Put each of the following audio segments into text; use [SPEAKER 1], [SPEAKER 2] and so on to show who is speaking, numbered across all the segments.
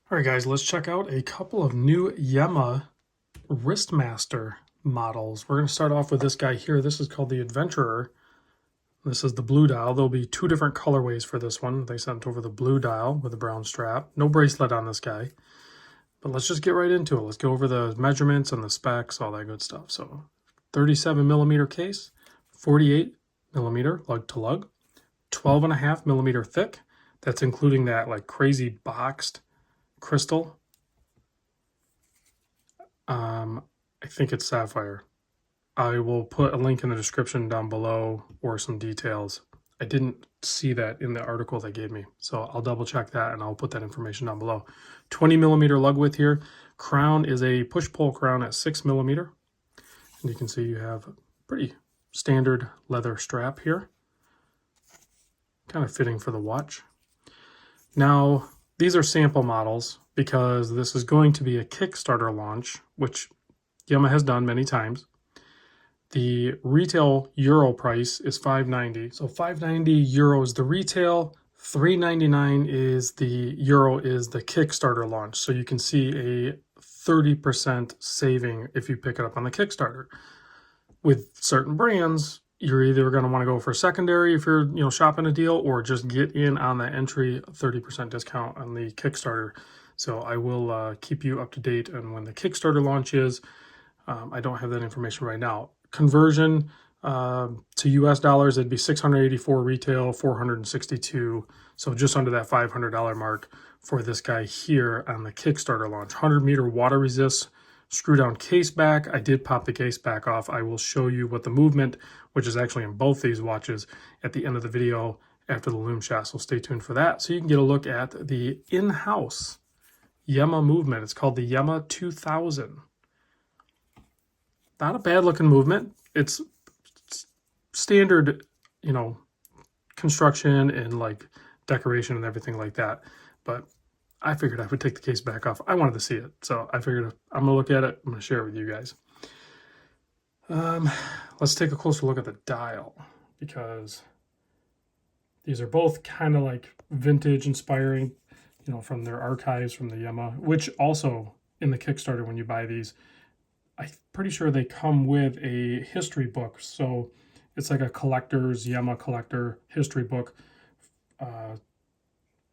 [SPEAKER 1] All right, guys, let's check out a couple of new Yema Wristmaster models. We're going to start off with this guy here. This is called the Adventurer. This is the blue dial. There'll be two different colorways for this one. They sent over the blue dial with a brown strap. No bracelet on this guy. But let's just get right into it. Let's go over the measurements and the specs, all that good stuff. So 37 millimeter case, 48 millimeter lug to lug, 12.5 millimeter thick. That's including that like crazy boxed crystal. I think it's sapphire. I will put a link in the description down below or some details. I didn't see that in the article they gave me, so I'll double check that and I'll put that information down below. 20 millimeter lug width here. Crown is a push-pull crown at 6 millimeter. And you can see you have a pretty standard leather strap here. Kind of fitting for the watch. Now, these are sample models because this is going to be a Kickstarter launch, which Yema has done many times. The retail euro price is $5.90. So €5.90 is the retail, $3.99 is the euro is the Kickstarter launch. So you can see a 30% saving if you pick it up on the Kickstarter. With certain brands, you're either going to want to go for secondary if you're shopping a deal, or just get in on the entry 30% discount on the Kickstarter. So I will keep you up to date on when the Kickstarter launch is. I don't have that information right now. Conversion to US dollars, it'd be 684 retail, 462. So just under that $500 mark for this guy here on the Kickstarter launch. 100-meter water resist screw down case back. I did pop the case back off. I will show you what the movement, which is actually in both these watches, at the end of the video after the Lume shot. So stay tuned for that. So you can get a look at the in-house Yema movement. It's called the Yema 2000. Not a bad looking movement. It's standard, construction and like decoration and everything like that. But I figured I would take the case back off. I wanted to see it. So I figured I'm going to look at it. I'm going to share it with you guys. Let's take a closer look at the dial, because these are both kind of like vintage inspiring, from their archives from the Yema, which also in the Kickstarter, when you buy these, I'm pretty sure they come with a history book. So it's like a collector's Yema collector history book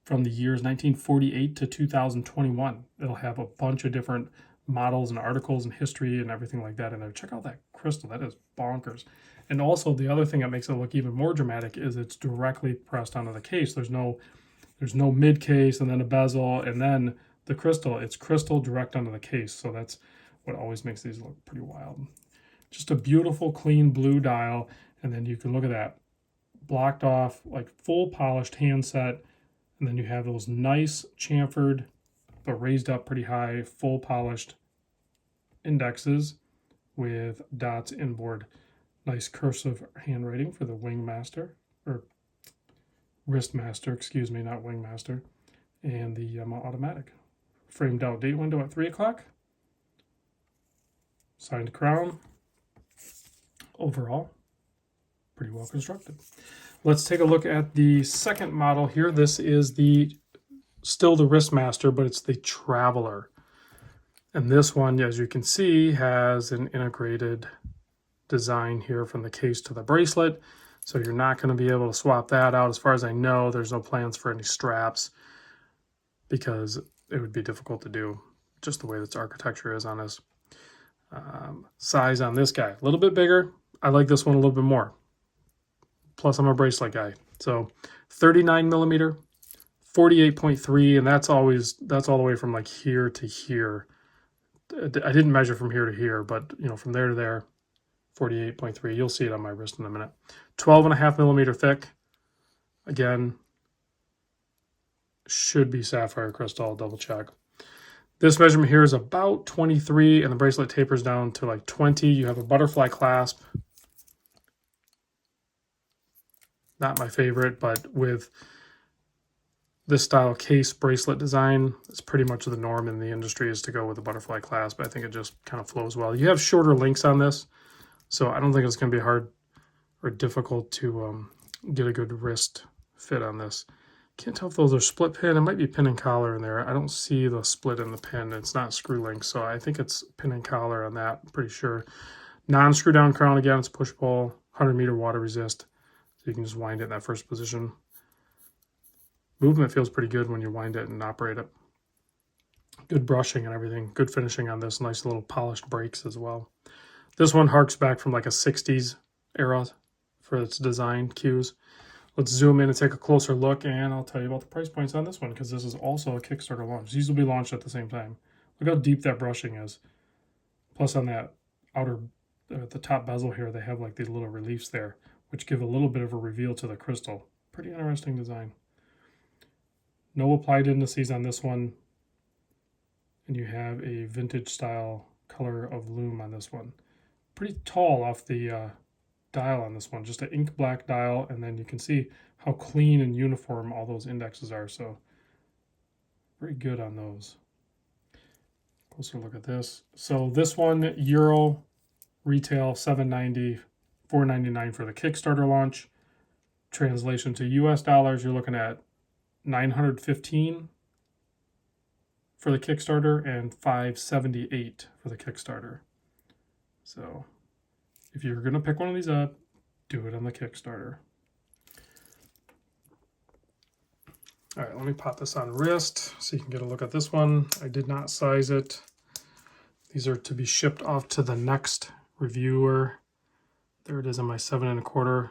[SPEAKER 1] from the years 1948 to 2021. It'll have a bunch of different models and articles and history and everything like that in there. Check out that crystal. That is bonkers. And also the other thing that makes it look even more dramatic is it's directly pressed onto the case. There's no mid case and then a bezel and then the crystal. It's crystal direct onto the case. So that's what always makes these look pretty wild. Just a beautiful, clean blue dial. And then you can look at that blocked off, like full polished handset. And then you have those nice chamfered, but raised up pretty high, full polished indexes with dots inboard. Nice cursive handwriting for the Wristmaster, excuse me, not Wingmaster. And the Yema automatic. Framed out date window at 3 o'clock. Signed crown. Overall, pretty well constructed. Let's take a look at the second model here. This is still the Wristmaster, but it's the Traveler. And this one, as you can see, has an integrated design here from the case to the bracelet. So you're not going to be able to swap that out. As far as I know, there's no plans for any straps because it would be difficult to do, just the way this architecture is on this. Size on this guy, a little bit bigger. I like this one a little bit more. Plus, I'm a bracelet guy. So 39 millimeter, 48.3, and that's all the way from like here to here. I didn't measure from here to here, but from there to there, 48.3. You'll see it on my wrist in a minute. 12.5 millimeter thick. Again, should be sapphire crystal. I'll double check. This measurement here is about 23, and the bracelet tapers down to like 20. You have a butterfly clasp. Not my favorite, but with this style case bracelet design, it's pretty much the norm in the industry is to go with a butterfly clasp. I think it just kind of flows well. You have shorter links on this, so I don't think it's going to be hard or difficult to get a good wrist fit on this. Can't tell if those are split pin. It might be pin and collar in there. I don't see the split in the pin. It's not screw link, so I think it's pin and collar on that. I'm pretty sure. Non-screw down crown again. It's push pull. 100-meter water resist. So you can just wind it in that first position. Movement feels pretty good when you wind it and operate it. Good brushing and everything. Good finishing on this. Nice little polished brakes as well. This one harks back from like a 60s era for its design cues. Let's zoom in and take a closer look, and I'll tell you about the price points on this one, because this is also a Kickstarter launch. These will be launched at the same time. Look how deep that brushing is. Plus on that outer, the top bezel here, they have like these little reliefs there, which give a little bit of a reveal to the crystal. Pretty interesting design. No applied indices on this one. And you have a vintage style color of Lume on this one. Pretty tall off the dial on this one, just an ink black dial, and then you can see how clean and uniform all those indexes are, so very good on those. Closer look at this. So this one, Euro retail $7.90, $4.99 for the Kickstarter launch. Translation to US dollars, you're looking at $915 for the Kickstarter and $578 for the Kickstarter. So if you're going to pick one of these up, do it on the Kickstarter. All right, let me pop this on wrist so you can get a look at this one. I did not size it. These are to be shipped off to the next reviewer. There it is on my 7 1/4.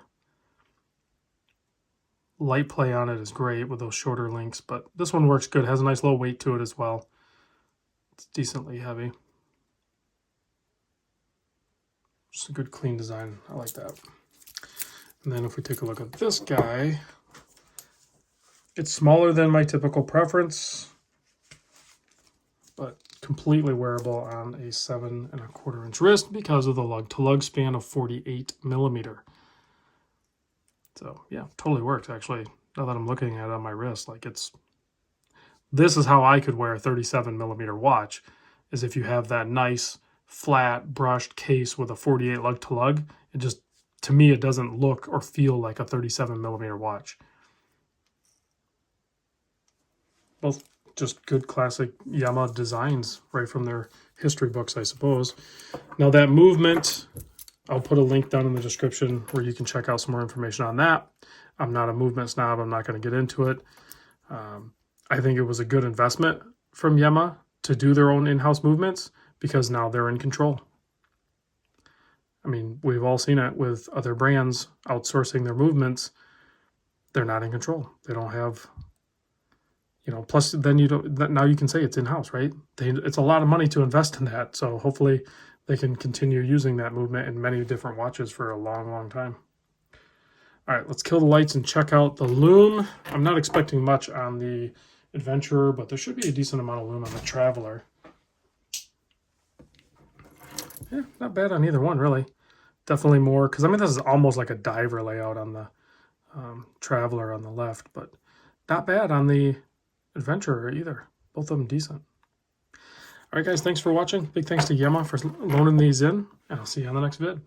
[SPEAKER 1] Light play on it is great with those shorter links, but this one works good. It has a nice low weight to it as well. It's decently heavy. Just a good clean design. I like that. And then if we take a look at this guy, it's smaller than my typical preference, but completely wearable on a 7 1/4 inch wrist because of the lug-to-lug span of 48 millimeter. So yeah, totally works actually. Now that I'm looking at it on my wrist, like this is how I could wear a 37 millimeter watch, is if you have that nice flat brushed case with a 48 lug to lug. It just, to me, it doesn't look or feel like a 37 millimeter watch. Both just good classic Yema designs right from their history books, I suppose. Now that movement, I'll put a link down in the description where you can check out some more information on that. I'm not a movement snob. I'm not going to get into it. I think it was a good investment from Yema to do their own in-house movements, because now they're in control. I mean, we've all seen it with other brands outsourcing their movements. They're not in control. They don't have, plus then now you can say it's in-house, right? It's a lot of money to invest in that. So hopefully they can continue using that movement in many different watches for a long, long time. All right, let's kill the lights and check out the Lume. I'm not expecting much on the Adventurer, but there should be a decent amount of Lume on the Traveler. Yeah, not bad on either one, really. Definitely more, because I mean, this is almost like a diver layout on the Traveler on the left, but not bad on the Adventurer either. Both of them decent. All right, guys, thanks for watching. Big thanks to Yema for loaning these in, and I'll see you on the next vid.